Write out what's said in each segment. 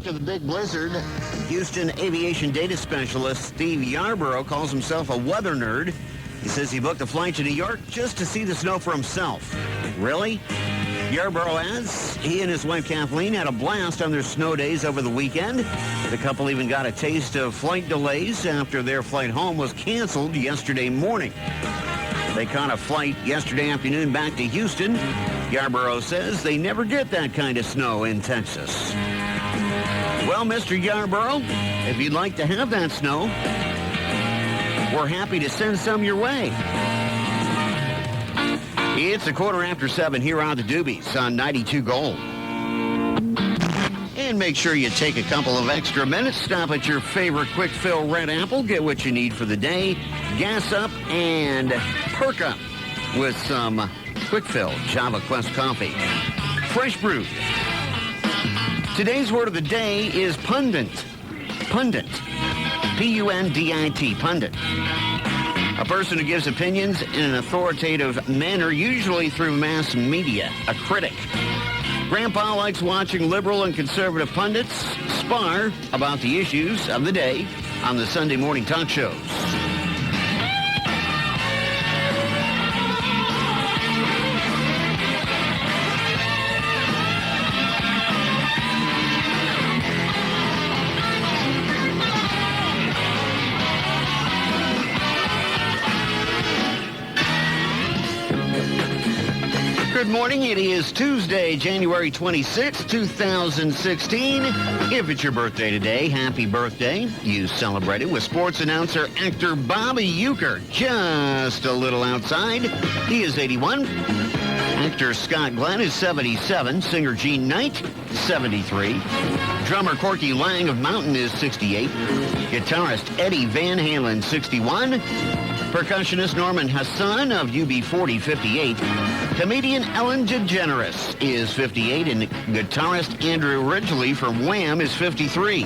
To the big blizzard, Houston aviation data specialist Steve Yarborough calls himself a weather nerd. He says he booked a flight to New York just to see the snow for himself. Really? Yarborough adds he and his wife Kathleen had a blast on their snow days over the weekend. The couple even got a taste of flight delays after their flight home was canceled yesterday morning. They caught a flight yesterday afternoon back to Houston. Yarborough says they never get that kind of snow in Texas. Well, Mr. Yarborough, if you'd like to have that snow, we're happy to send some your way. It's 7:15 here on the Doobies on 92 Gold. And make sure you take a couple of extra minutes, stop at your favorite quick fill Red Apple, get what you need for the day, gas up, and perk up with some quick fill Java Quest coffee. Fresh brewed. Today's word of the day is pundit. Pundit. P-U-N-D-I-T. Pundit. A person who gives opinions in an authoritative manner, usually through mass media. A critic. Grandpa likes watching liberal and conservative pundits spar about the issues of the day on the Sunday morning talk shows. Good morning. It is Tuesday, January 26, 2016. If it's your birthday today, happy birthday. You celebrate it with sports announcer, actor Bobby Uecker. Just a little outside. He is 81. Actor Scott Glenn is 77. Singer Gene Knight, 73. Drummer Corky Lang of Mountain is 68. Guitarist Eddie Van Halen, 61. Percussionist Norman Hassan of UB40, 58. Comedian Ellen DeGeneres is 58, and guitarist Andrew Ridgely from Wham is 53.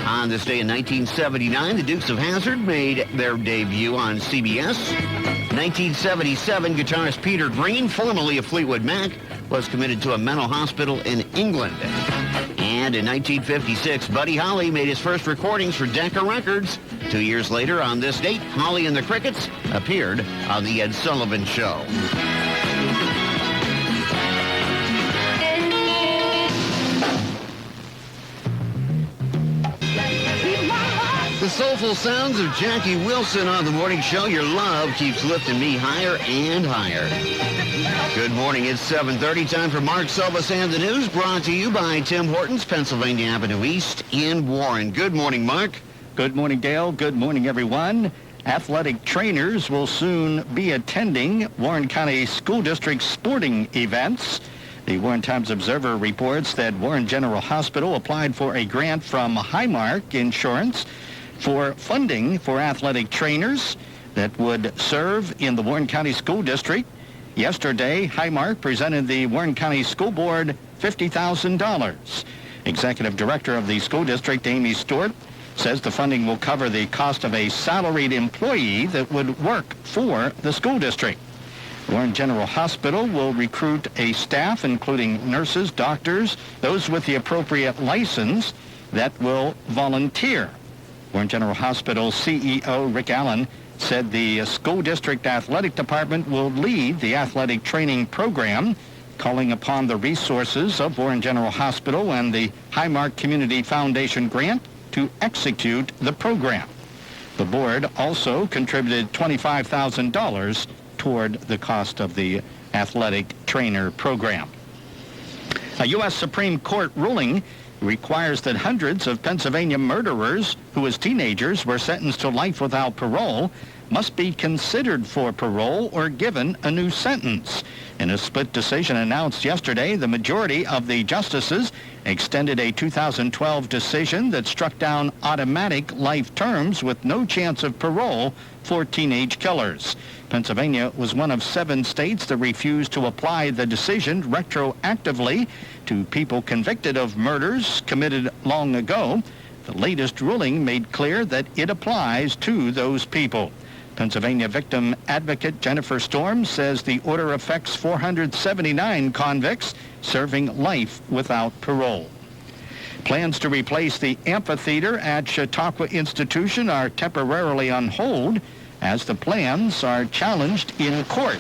On this day in 1979, the Dukes of Hazzard made their debut on CBS. 1977, guitarist Peter Green, formerly of Fleetwood Mac, was committed to a mental hospital in England. And in 1956, Buddy Holly made his first recordings for Decca Records. 2 years later, on this date, Holly and the Crickets appeared on The Ed Sullivan Show. The soulful sounds of Jackie Wilson on the morning show. Your love keeps lifting me higher and higher. Good morning. It's 7:30. Time for Mark Silvas and the News, brought to you by Tim Hortons, Pennsylvania Avenue East in Warren. Good morning, Mark. Good morning, Dale. Good morning, everyone. Athletic trainers will soon be attending Warren County School District sporting events. The Warren Times-Observer reports that Warren General Hospital applied for a grant from Highmark Insurance for funding for athletic trainers that would serve in the Warren County School District. Yesterday, Highmark presented the Warren County School Board $50,000. Executive Director of the school district, Amy Stewart, says the funding will cover the cost of a salaried employee that would work for the school district. Warren General Hospital will recruit a staff, including nurses, doctors, those with the appropriate license that will volunteer. Warren General Hospital CEO Rick Allen said the school district athletic department will lead the athletic training program, calling upon the resources of Warren General Hospital and the Highmark Community Foundation grant to execute the program. The board also contributed $25,000 toward the cost of the athletic trainer program. A U.S. Supreme Court ruling requires that hundreds of Pennsylvania murderers who as teenagers were sentenced to life without parole must be considered for parole or given a new sentence. In a split decision announced yesterday, the majority of the justices extended a 2012 decision that struck down automatic life terms with no chance of parole for teenage killers. Pennsylvania was one of 7 states that refused to apply the decision retroactively to people convicted of murders committed long ago. The latest ruling made clear that it applies to those people. Pennsylvania victim advocate Jennifer Storm says the order affects 479 convicts serving life without parole. Plans to replace the amphitheater at Chautauqua Institution are temporarily on hold as the plans are challenged in court.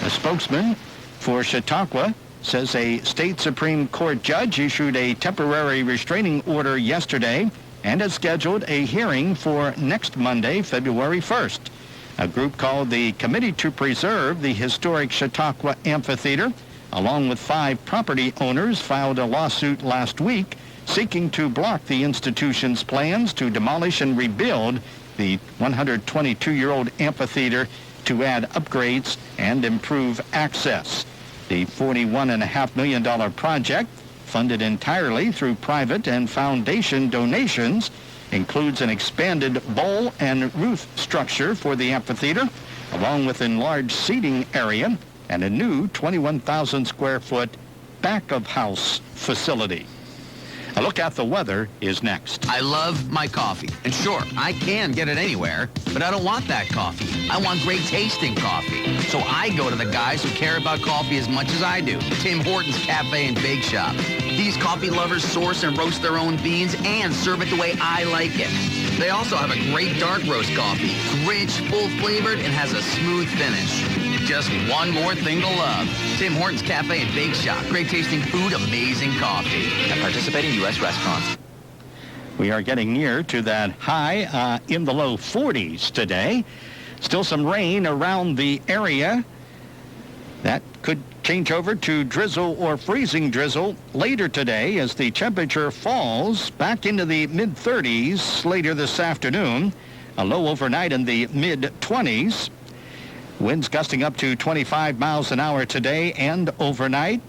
A spokesman for Chautauqua says a state Supreme Court judge issued a temporary restraining order yesterday and has scheduled a hearing for next Monday, February 1st. A group called the Committee to Preserve the Historic Chautauqua Amphitheater, along with 5 property owners, filed a lawsuit last week seeking to block the institution's plans to demolish and rebuild the 122-year-old amphitheater to add upgrades and improve access. The $41.5 million project, funded entirely through private and foundation donations, includes an expanded bowl and roof structure for the amphitheater, along with enlarged seating area and a new 21,000 square foot back-of-house facility. A look at the weather is next. I love my coffee. And sure, I can get it anywhere, but I don't want that coffee. I want great tasting coffee. So I go to the guys who care about coffee as much as I do. Tim Hortons Cafe and Bake Shop. These coffee lovers source and roast their own beans and serve it the way I like it. They also have a great dark roast coffee. It's rich, full-flavored, and has a smooth finish. Just one more thing to love. Tim Hortons Cafe and Bake Shop. Great tasting food, amazing coffee. At participating U.S. restaurants. We are getting near to that high in the low 40s today. Still some rain around the area. That could change over to drizzle or freezing drizzle later today as the temperature falls back into the mid-30s later this afternoon. A low overnight in the mid-20s. Winds gusting up to 25 miles an hour today and overnight.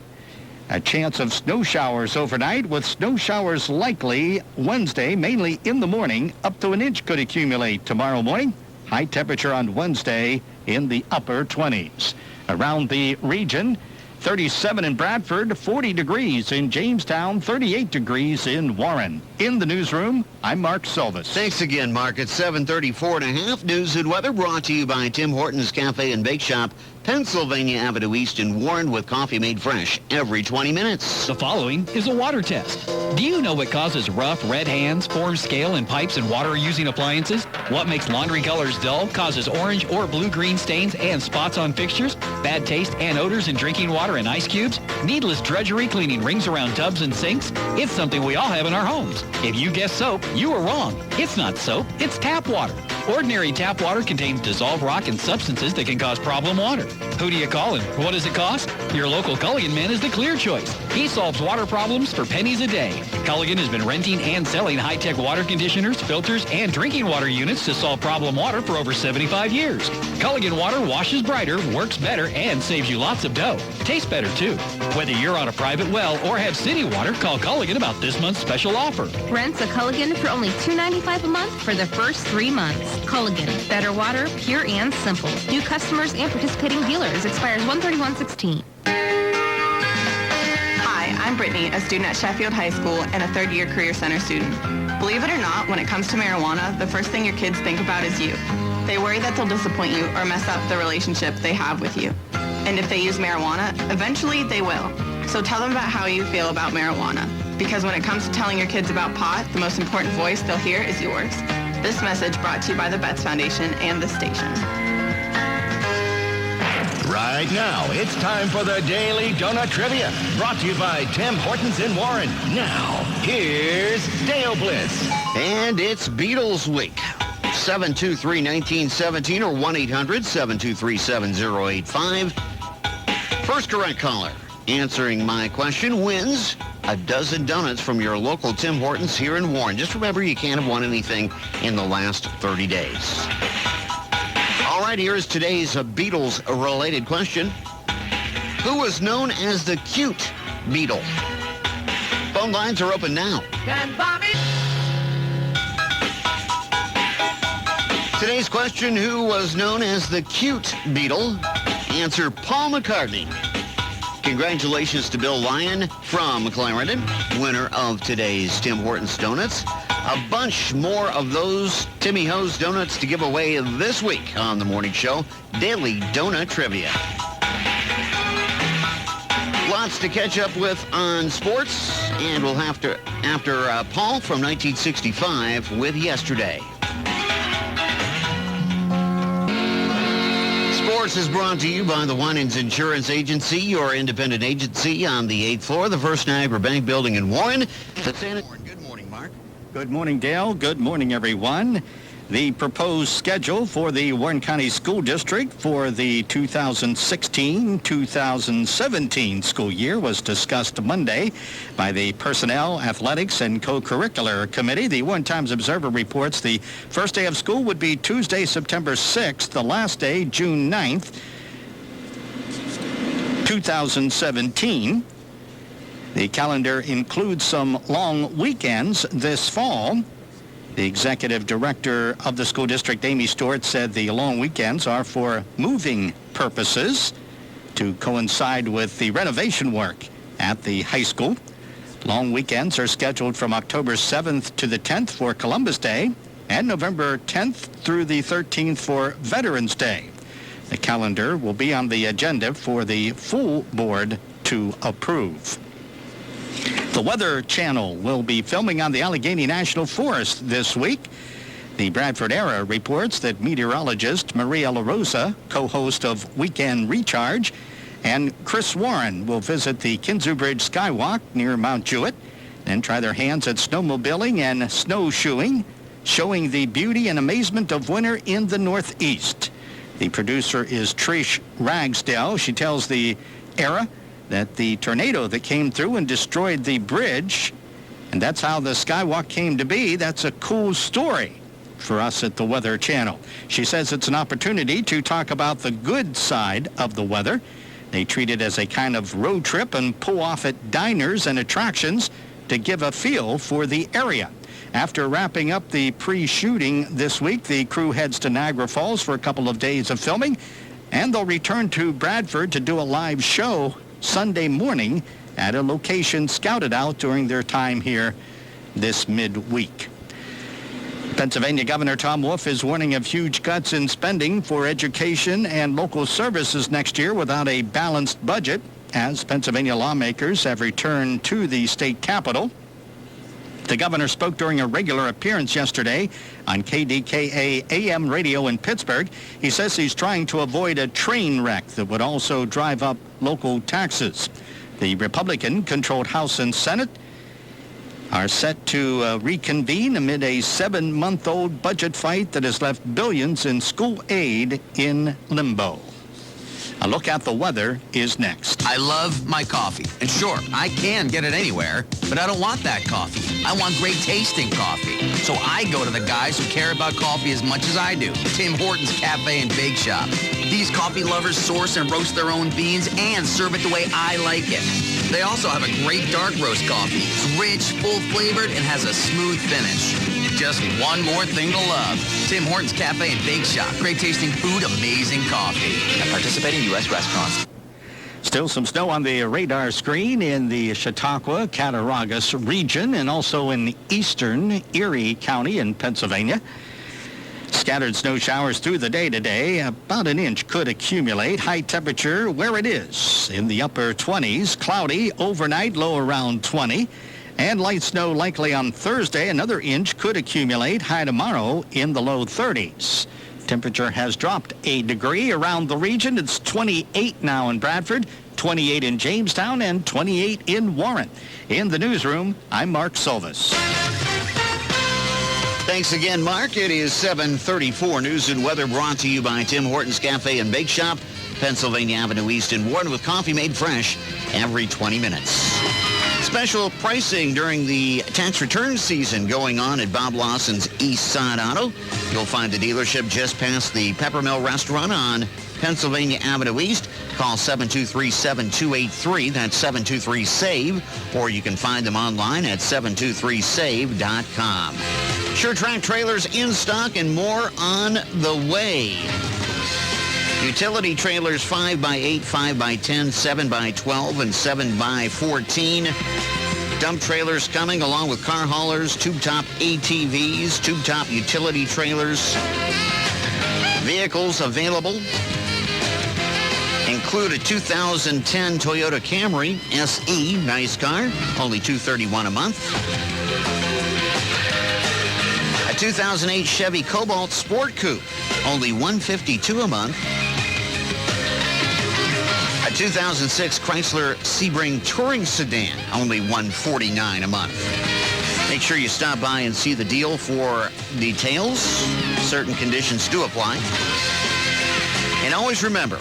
A chance of snow showers overnight, with snow showers likely Wednesday, mainly in the morning. Up to an inch could accumulate tomorrow morning. High temperature on Wednesday in the upper 20s. Around the region, 37 in Bradford, 40 degrees in Jamestown, 38 degrees in Warren. In the newsroom, I'm Mark Silvis. Thanks again, Mark. It's 7:34.5. News and weather brought to you by Tim Hortons Cafe and Bake Shop, Pennsylvania Avenue East in Warren, with coffee made fresh every 20 minutes. The following is a water test. Do you know what causes rough, red hands, forms scale in pipes and water-using appliances? What makes laundry colors dull, causes orange or blue-green stains and spots on fixtures? Bad taste and odors in drinking water and ice cubes? Needless drudgery cleaning rings around tubs and sinks? It's something we all have in our homes. If you guessed soap, you were wrong. It's not soap, it's tap water. Ordinary tap water contains dissolved rock and substances that can cause problem water. Who do you call and what does it cost? Your local Culligan man is the clear choice. He solves water problems for pennies a day. Culligan has been renting and selling high-tech water conditioners, filters, and drinking water units to solve problem water for over 75 years. Culligan water washes brighter, works better, and saves you lots of dough. Tastes better, too. Whether you're on a private well or have city water, call Culligan about this month's special offer. Rent a Culligan for only $2.95 a month for the first 3 months. Culligan. Better water, pure and simple. New customers and participating dealers. Expires 1/31/16. Hi, I'm Brittany, a student at Sheffield High School and a third-year Career Center student. Believe it or not, when it comes to marijuana, the first thing your kids think about is you. They worry that they'll disappoint you or mess up the relationship they have with you. And if they use marijuana, eventually they will. So tell them about how you feel about marijuana. Because when it comes to telling your kids about pot, the most important voice they'll hear is yours. This message brought to you by the Betts Foundation and the station. Right now, it's time for the Daily Donut Trivia, brought to you by Tim Hortons in Warren. Now, here's Dale Bliss. And it's Beatles Week. 723-1917 or 1-800-723-7085. First correct caller answering my question wins a dozen donuts from your local Tim Hortons here in Warren. Just remember, you can't have won anything in the last 30 days. All right, here's today's Beatles-related question. Who was known as the cute Beatle? Phone lines are open now. Today's question, who was known as the cute Beatle? Answer, Paul McCartney. Congratulations to Bill Lyon from Clarendon, winner of today's Tim Hortons Donuts. A bunch more of those Timmy Ho's Donuts to give away this week on the morning show, Daily Donut Trivia. Lots to catch up with on sports. And we'll have to, after Paul from 1965 with Yesterday. Sports is brought to you by the Winans Insurance Agency, your independent agency on the 8th floor of the First Niagara Bank Building in Warren. Good morning, Mark. Good morning, Dale. Good morning, everyone. The proposed schedule for the Warren County School District for the 2016-2017 school year was discussed Monday by the Personnel, Athletics, and Co-Curricular Committee. The Warren Times Observer reports the first day of school would be Tuesday, September 6th, the last day, June 9th, 2017. The calendar includes some long weekends this fall. The executive director of the school district, Amy Stewart, said the long weekends are for moving purposes to coincide with the renovation work at the high school. Long weekends are scheduled from October 7th to the 10th for Columbus Day and November 10th through the 13th for Veterans Day. The calendar will be on the agenda for the full board to approve. The Weather Channel will be filming on the Allegheny National Forest this week. The Bradford Era reports that meteorologist Maria LaRosa, co-host of Weekend Recharge, and Chris Warren will visit the Kinzu Bridge Skywalk near Mount Jewett and try their hands at snowmobiling and snowshoeing, showing the beauty and amazement of winter in the Northeast. The producer is Trish Ragsdale. She tells the Era that the tornado that came through and destroyed the bridge, and that's how the Skywalk came to be, that's a cool story for us at the Weather Channel. She says it's an opportunity to talk about the good side of the weather. They treat it as a kind of road trip and pull off at diners and attractions to give a feel for the area. After wrapping up the pre-shooting this week, the crew heads to Niagara Falls for a couple of days of filming, and they'll return to Bradford to do a live show Sunday morning at a location scouted out during their time here this midweek. Pennsylvania Governor Tom Wolf is warning of huge cuts in spending for education and local services next year without a balanced budget, as Pennsylvania lawmakers have returned to the state capitol. The governor spoke during a regular appearance yesterday on KDKA AM radio in Pittsburgh. He says he's trying to avoid a train wreck that would also drive up local taxes. The Republican-controlled House and Senate are set to reconvene amid a 7-month-old budget fight that has left billions in school aid in limbo. A look at the weather is next. I love my coffee. And sure, I can get it anywhere, but I don't want that coffee. I want great tasting coffee. So I go to the guys who care about coffee as much as I do. Tim Hortons Cafe and Bake Shop. These coffee lovers source and roast their own beans and serve it the way I like it. They also have a great dark roast coffee. It's rich, full-flavored, and has a smooth finish. Just one more thing to love. Tim Hortons Cafe and Bake Shop. Great tasting food, amazing coffee. At participating U.S. restaurants. Still some snow on the radar screen in the Chautauqua, Cattaraugus region and also in eastern Erie County in Pennsylvania. Scattered snow showers through the day today. About an inch could accumulate. High temperature where it is in the upper 20s. Cloudy overnight, low around 20. And light snow likely on Thursday. Another inch could accumulate. High tomorrow in the low 30s. Temperature has dropped a degree around the region. It's 28 now in Bradford, 28 in Jamestown, and 28 in Warren. In the newsroom, I'm Mark Silvis. Thanks again, Mark. It is 7:34. News and weather brought to you by Tim Hortons Cafe and Bake Shop, Pennsylvania Avenue East in Warren, with coffee made fresh every 20 minutes. Special pricing during the tax return season going on at Bob Lawson's East Side Auto. You'll find the dealership just past the Peppermill Restaurant on Pennsylvania Avenue East. Call 723-7283. That's 723-SAVE. Or you can find them online at 723save.com. Sure Track trailers in stock and more on the way. Utility trailers 5x8, 5x10, 7x12, and 7x14. Dump trailers coming along with car haulers, tube-top ATVs, tube-top utility trailers. Vehicles available, including include a 2010 Toyota Camry SE, nice car, only $231 a month. A 2008 Chevy Cobalt Sport Coupe, only $152 a month. A 2006 Chrysler Sebring Touring Sedan, only $149 a month. Make sure you stop by and see the deal for details. Certain conditions do apply. And always remember,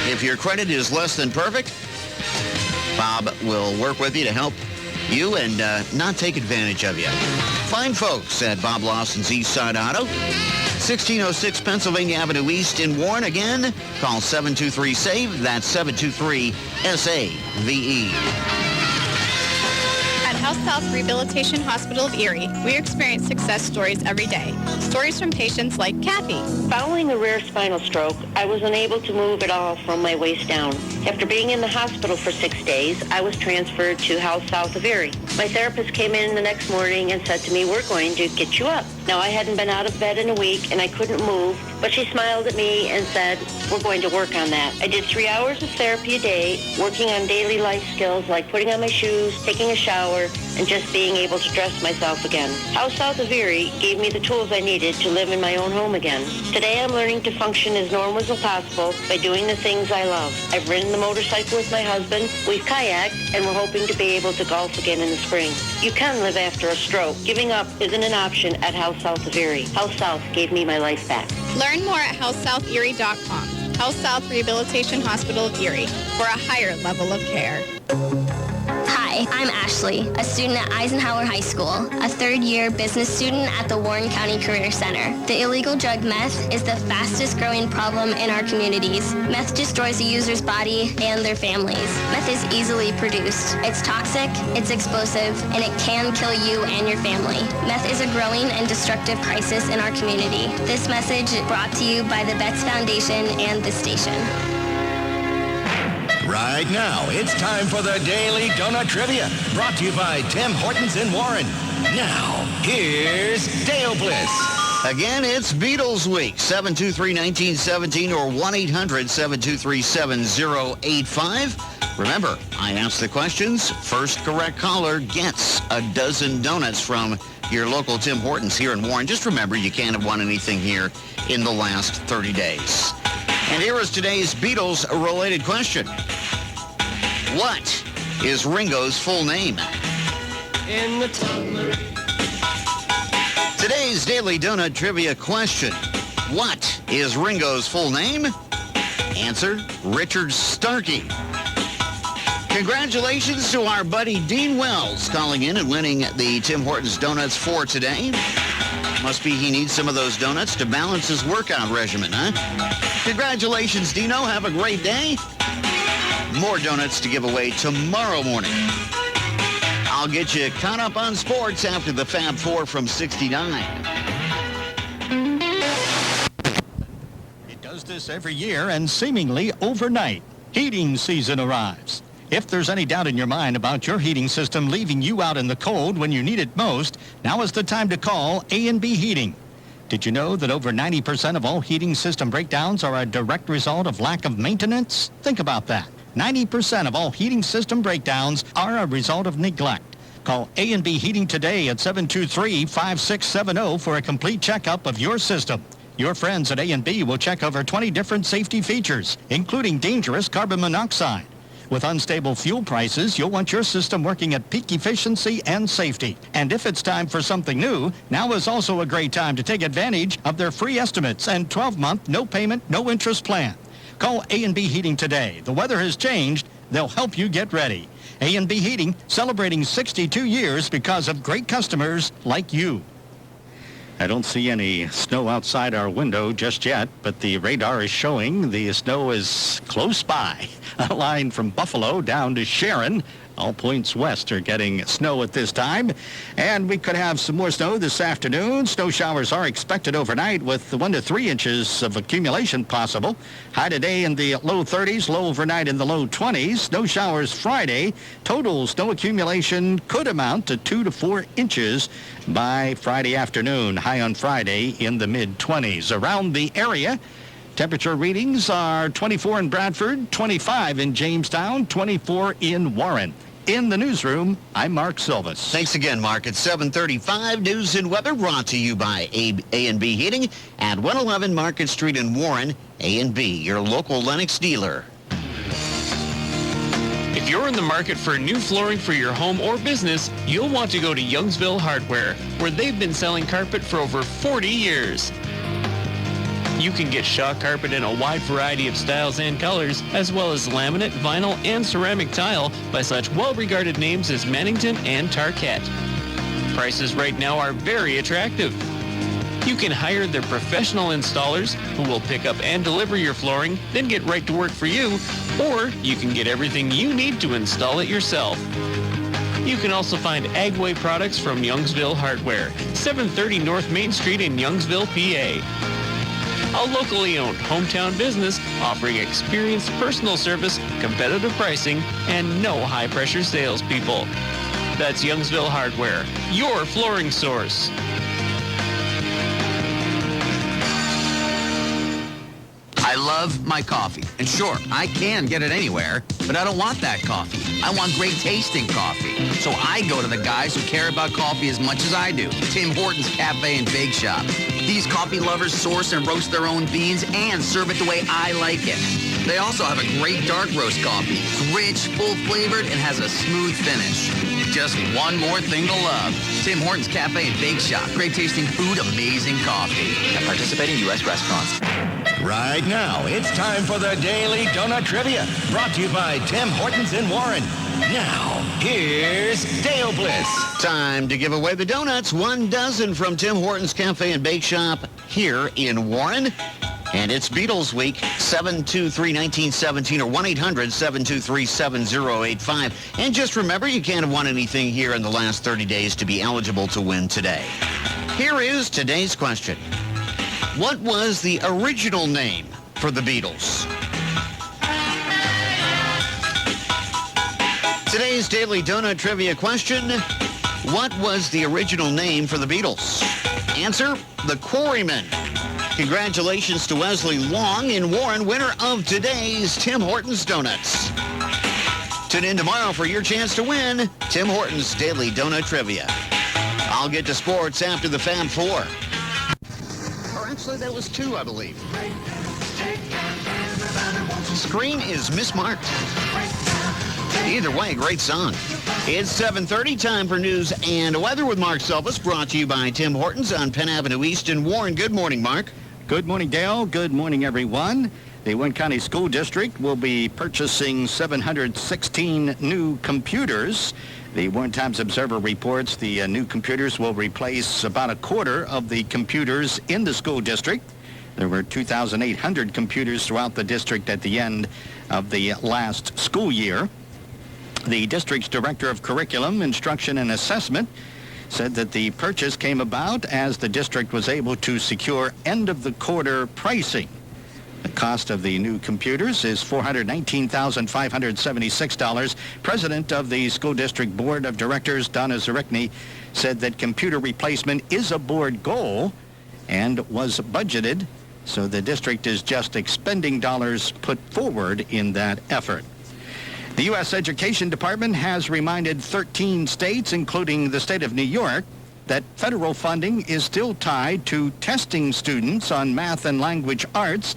if your credit is less than perfect, Bob will work with you to help you and not take advantage of you. Fine folks at Bob Lawson's East Side Auto, 1606 Pennsylvania Avenue East in Warren. Again, call 723-SAVE. That's 723-SAVE. At Health South Rehabilitation Hospital of Erie, we experience success stories every day. Stories from patients like Kathy. Following a rare spinal stroke, I was unable to move at all from my waist down. After being in the hospital for 6 days, I was transferred to Health South of Erie. My therapist came in the next morning and said to me, "We're going to get you up." Now, I hadn't been out of bed in a week and I couldn't move, but she smiled at me and said, "We're going to work on that." I did 3 hours of therapy a day, working on daily life skills like putting on my shoes, taking a shower, and just being able to dress myself again. House South of Erie gave me the tools I needed to live in my own home again. Today I'm learning to function as normal as possible by doing the things I love. I've ridden the motorcycle with my husband, we've kayaked, and we're hoping to be able to golf again in the spring. You can live after a stroke. Giving up isn't an option at House South of Erie. House South gave me my life back. Learn more at HealthSouthErie.com. Health South Rehabilitation Hospital of Erie for a higher level of care. Hi, I'm Ashley, a student at Eisenhower High School, a third-year business student at the Warren County Career Center. The illegal drug meth is the fastest growing problem in our communities. Meth destroys a user's body and their families. Meth is easily produced. It's toxic, it's explosive, and it can kill you and your family. Meth is a growing and destructive crisis in our community. This message brought to you by the Betts Foundation and this station. Right now, it's time for the Daily Donut Trivia, brought to you by Tim Hortons in Warren. Now, here's Dale Bliss. Again, it's Beatles Week, 723-1917 or 1-800-723-7085. Remember, I ask the questions. First correct caller gets a dozen donuts from your local Tim Hortons here in Warren. Just remember, you can't have won anything here in the last 30 days. And here is today's Beatles-related question. What is Ringo's full name? Today's Daily Donut Trivia question. What is Ringo's full name? Answer, Richard Starkey. Congratulations to our buddy Dean Wells calling in and winning the Tim Hortons donuts for today. Must be he needs some of those donuts to balance his workout regimen, huh? Congratulations, Dino. Have a great day. More donuts to give away tomorrow morning. I'll get you caught up on sports after the Fab Four from 69. It does this every year, and seemingly overnight, heating season arrives. If there's any doubt in your mind about your heating system leaving you out in the cold when you need it most, now is the time to call A&B Heating. Did you know that over 90% of all heating system breakdowns are a direct result of lack of maintenance? Think about that. 90% of all heating system breakdowns are a result of neglect. Call A&B Heating today at 723-5670 for a complete checkup of your system. Your friends at A&B will check over 20 different safety features, including dangerous carbon monoxide. With unstable fuel prices, you'll want your system working at peak efficiency and safety. And if it's time for something new, now is also a great time to take advantage of their free estimates and 12-month no-payment, no-interest plan. Call A&B Heating today. The weather has changed. They'll help you get ready. A&B Heating, celebrating 62 years because of great customers like you. I don't see any snow outside our window just yet, but the radar is showing the snow is close by. A line from Buffalo down to Sharon. All points west are getting snow at this time. And we could have some more snow this afternoon. Snow showers are expected overnight with 1 to 3 inches of accumulation possible. High today in the low 30s, low overnight in the low 20s. Snow showers Friday. Total snow accumulation could amount to 2 to 4 inches by Friday afternoon. High on Friday in the mid-20s. Around the area, Temperature readings are 24 in Bradford, 25 in Jamestown, 24 in Warren. In the newsroom, I'm Mark Silvas. Thanks again, Mark. At 7:35, news and weather brought to you by A&B Heating at 111 Market Street in Warren. A&B, your local Lennox dealer. If you're in the market for new flooring for your home or business, you'll want to go to Youngsville Hardware, where they've been selling carpet for over 40 years. You can get Shaw carpet in a wide variety of styles and colors, as well as laminate, vinyl, and ceramic tile by such well-regarded names as Mannington and Tarkett. Prices right now are very attractive. You can hire their professional installers who will pick up and deliver your flooring, then get right to work for you, or you can get everything you need to install it yourself. You can also find Agway products from Youngsville Hardware, 730 North Main Street in Youngsville, PA. A locally owned hometown business offering experienced personal service, competitive pricing, and no high-pressure salespeople. That's Youngsville Hardware, your flooring source. I love my coffee. And sure, I can get it anywhere, but I don't want that coffee. I want great tasting coffee. So I go to the guys who care about coffee as much as I do. Tim Hortons Cafe and Bake Shop. These coffee lovers source and roast their own beans and serve it the way I like it. They also have a great dark roast coffee. It's rich, full-flavored, and has a smooth finish. Just one more thing to love. Tim Hortons Cafe and Bake Shop. Great tasting food, amazing coffee. At participating U.S. restaurants. Right now, it's time for the Daily Donut Trivia, brought to you by Tim Hortons in Warren. Now, here's Dale Bliss. Time to give away the donuts, 1 dozen from Tim Hortons Cafe and Bake Shop here in Warren. And it's Beatles Week, 723-1917 or 1-800-723-7085. And just remember, you can't have won anything here in the last 30 days to be eligible to win today. Here is today's question. What was the original name for the Beatles? Today's Daily Donut Trivia question. What was the original name for the Beatles? Answer, the Quarrymen. Congratulations to Wesley Long in Warren, winner of today's Tim Hortons Donuts. Tune in tomorrow for your chance to win Tim Hortons Daily Donut Trivia. I'll get to sports after the Fab Four. Or actually, that was 2, I believe. Screen is mismarked. Either way, great song. It's 7:30, time for news and weather with Mark Silvas, brought to you by Tim Hortons on Penn Avenue East in Warren. Good morning, Mark. Good morning, Dale. Good morning, everyone. The Warren County School District will be purchasing 716 new computers. The Warren Times Observer reports the new computers will replace about a quarter of the computers in the school district. There were 2,800 computers throughout the district at the end of the last school year. The district's Director of Curriculum, Instruction, and Assessment said that the purchase came about as the district was able to secure end-of-the-quarter pricing. The cost of the new computers is $419,576. President of the School District Board of Directors, Donna Zarickney, said that computer replacement is a board goal and was budgeted, so the district is just expending dollars put forward in that effort. The U.S. Education Department has reminded 13 states, including the state of New York, that federal funding is still tied to testing students on math and language arts,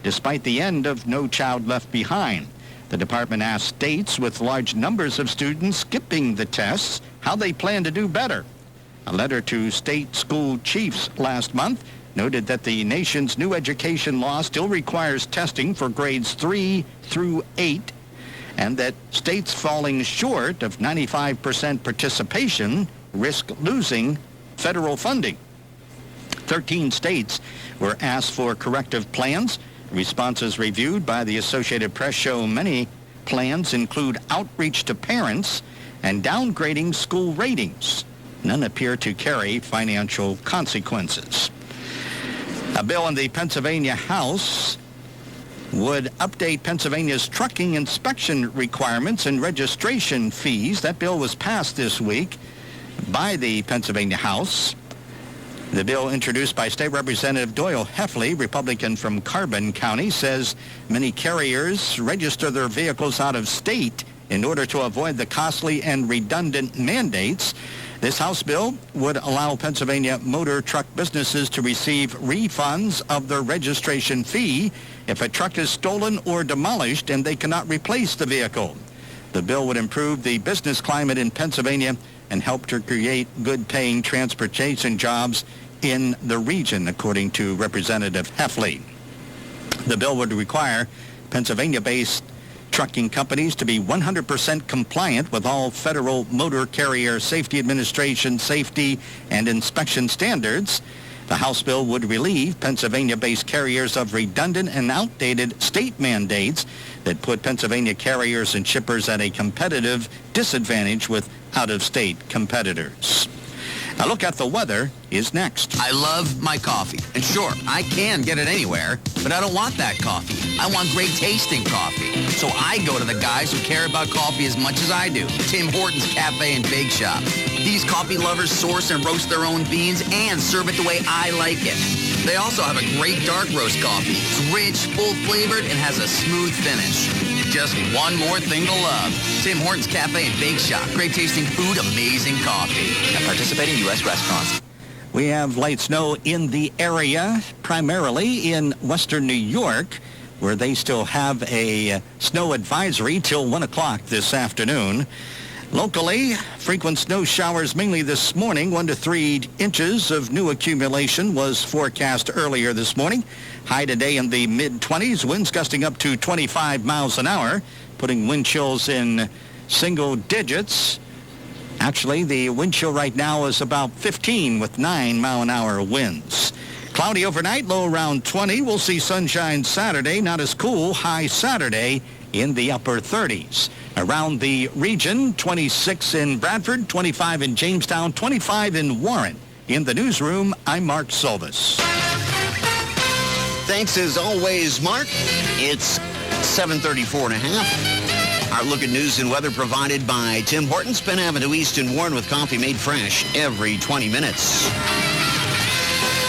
despite the end of No Child Left Behind. The department asked states with large numbers of students skipping the tests how they plan to do better. A letter to state school chiefs last month noted that the nation's new education law still requires testing for grades 3 through 8, and that states falling short of 95% participation risk losing federal funding. 13 states were asked for corrective plans. Responses reviewed by the Associated Press show many plans include outreach to parents and downgrading school ratings. None appear to carry financial consequences. A bill in the Pennsylvania House would update Pennsylvania's trucking inspection requirements and registration fees. That bill was passed this week by the Pennsylvania House. The bill introduced by State Representative Doyle Heffley, Republican from Carbon County, says many carriers register their vehicles out of state in order to avoid the costly and redundant mandates. This House bill would allow Pennsylvania motor truck businesses to receive refunds of their registration fee if a truck is stolen or demolished and they cannot replace the vehicle. The bill would improve the business climate in Pennsylvania and help to create good-paying transportation jobs in the region, according to Representative Heffley. The bill would require Pennsylvania-based trucking companies to be 100% compliant with all Federal Motor Carrier Safety Administration safety and inspection standards. The House bill would relieve Pennsylvania-based carriers of redundant and outdated state mandates that put Pennsylvania carriers and shippers at a competitive disadvantage with out-of-state competitors. A look at the weather is next. I love my coffee. And sure, I can get it anywhere, but I don't want that coffee. I want great tasting coffee. So I go to the guys who care about coffee as much as I do. Tim Hortons Cafe and Bake Shop. These coffee lovers source and roast their own beans and serve it the way I like it. They also have a great dark roast coffee. It's rich, full-flavored, and has a smooth finish. Just one more thing to love. Tim Hortons Cafe and Bake Shop. Great tasting food, amazing coffee. At participating U.S. restaurants. We have light snow in the area, primarily in western New York, where they still have a snow advisory till 1 o'clock this afternoon. Locally, frequent snow showers mainly this morning. 1 to 3 inches of new accumulation was forecast earlier this morning. High today in the mid-20s, winds gusting up to 25 miles an hour, putting wind chills in single digits. Actually, the wind chill right now is about 15 with 9-mile-an-hour winds. Cloudy overnight, low around 20. We'll see sunshine Saturday, not as cool. High Saturday in the upper 30s. Around the region, 26 in Bradford, 25 in Jamestown, 25 in Warren. In the newsroom, I'm Mark Silvis. Thanks as always, Mark. It's 7:34 and a half. Our look at news and weather provided by Tim Hortons, Penn Avenue East in Warren, with coffee made fresh every 20 minutes.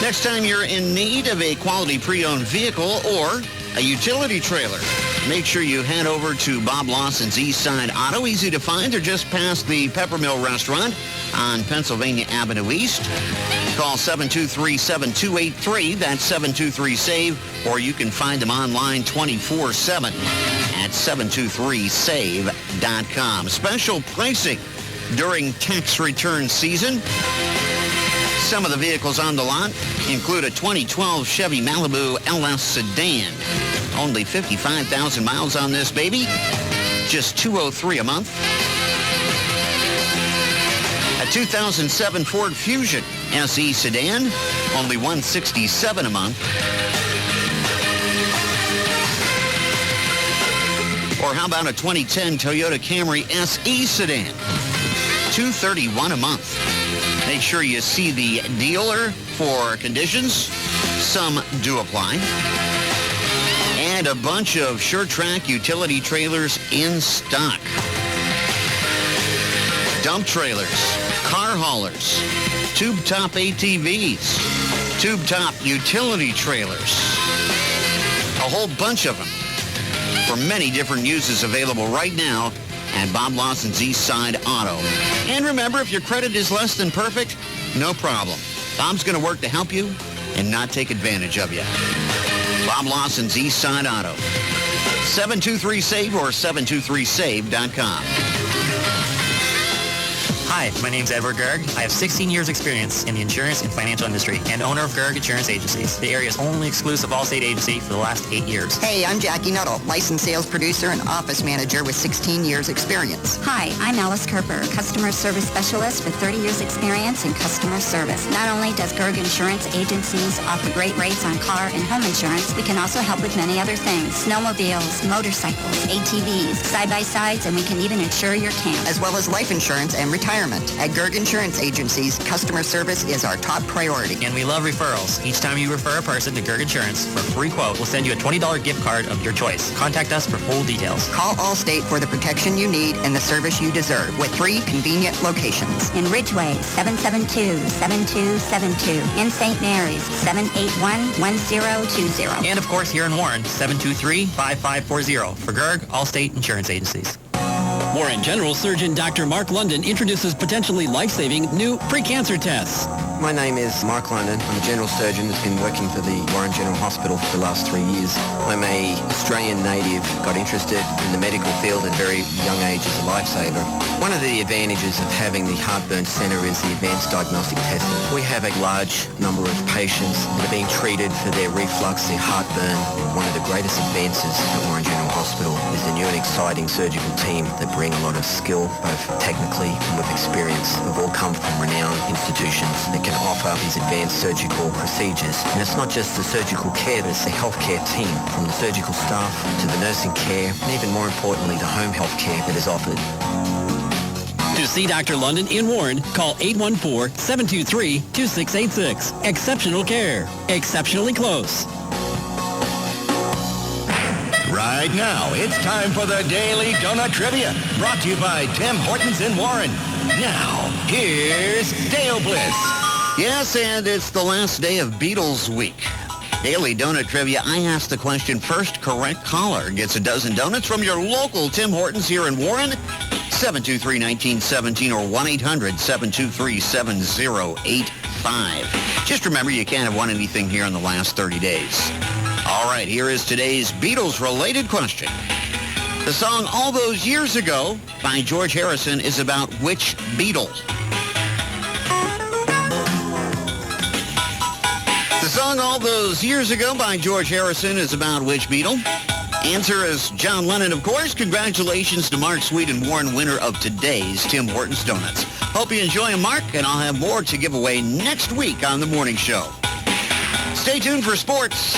Next time you're in need of a quality pre-owned vehicle or a utility trailer, make sure you head over to Bob Lawson's East Side Auto. Easy to find. They're just past the Peppermill Restaurant on Pennsylvania Avenue East. Call 723-7283. That's 723-SAVE. Or you can find them online 24/7 at 723save.com. Special pricing during tax return season. Some of the vehicles on the lot include a 2012 Chevy Malibu LS sedan. Only 55,000 miles on this baby. Just $203 a month. A 2007 Ford Fusion SE sedan. Only $167 a month. Or how about a 2010 Toyota Camry SE sedan? $231 a month. Make sure you see the dealer for conditions. Some do apply. And a bunch of SureTrack utility trailers in stock. Dump trailers, car haulers, tube-top ATVs, tube-top utility trailers. A whole bunch of them for many different uses available right now at Bob Lawson's East Side Auto. And remember, if your credit is less than perfect, no problem. Bob's going to work to help you and not take advantage of you. Bob Lawson's East Side Auto. 723-SAVE or 723save.com. Hi, my name's Edward Gerg. I have 16 years experience in the insurance and financial industry and owner of Gerg Insurance Agencies, the area's only exclusive Allstate agency for the last 8 years. Hey, I'm Jackie Nuttall, licensed sales producer and office manager with 16 years experience. Hi, I'm Alice Kerper, customer service specialist with 30 years experience in customer service. Not only does Gerg Insurance Agencies offer great rates on car and home insurance, we can also help with many other things. Snowmobiles, motorcycles, ATVs, side-by-sides, and we can even insure your camp. As well as life insurance and retirement retirement. At Gerg Insurance Agencies, customer service is our top priority. And we love referrals. Each time you refer a person to Gerg Insurance for a free quote, we'll send you a $20 gift card of your choice. Contact us for full details. Call Allstate for the protection you need and the service you deserve with 3 convenient locations. In Ridgeway, 772-7272. In St. Mary's, 781-1020. And of course here in Warren, 723-5540 for Gerg Allstate Insurance Agencies. Warren General Surgeon Dr. Mark London introduces potentially life-saving new pre-cancer tests. My name is Mark London. I'm a general surgeon that's been working for the Warren General Hospital for the last 3 years. I'm a Australian native, got interested in the medical field at a very young age as a lifesaver. One of the advantages of having the Heartburn Centre is the advanced diagnostic testing. We have a large number of patients that are being treated for their reflux, their heartburn. One of the greatest advances at Warren General Hospital is the new and exciting surgical team that bring a lot of skill, both technically and with experience. We've all come from renowned institutions that can offer these advanced surgical procedures. And it's not just the surgical care, but it's the healthcare team, from the surgical staff to the nursing care, and even more importantly, the home health care that is offered. To see Dr. London in Warren, call 814-723-2686. Exceptional care. Exceptionally close. Right now, it's time for the Daily Donut Trivia, brought to you by Tim Hortons in Warren. Now, here's Dale Bliss. Yes, and it's the last day of Beatles week. Daily Donut Trivia, I ask the question first. Correct caller gets a dozen donuts from your local Tim Hortons here in Warren. 723-1917 or 1-800-723-7085. Just remember, you can't have won anything here in the last 30 days. All right, here is today's Beatles-related question. The song All Those Years Ago by George Harrison is about which Beatle? The song All Those Years Ago by George Harrison is about which Beatle? Answer is John Lennon, of course. Congratulations to Mark Sweet and Warren, winner of today's Tim Hortons Donuts. Hope you enjoy them, Mark, and I'll have more to give away next week on The Morning Show. Stay tuned for sports.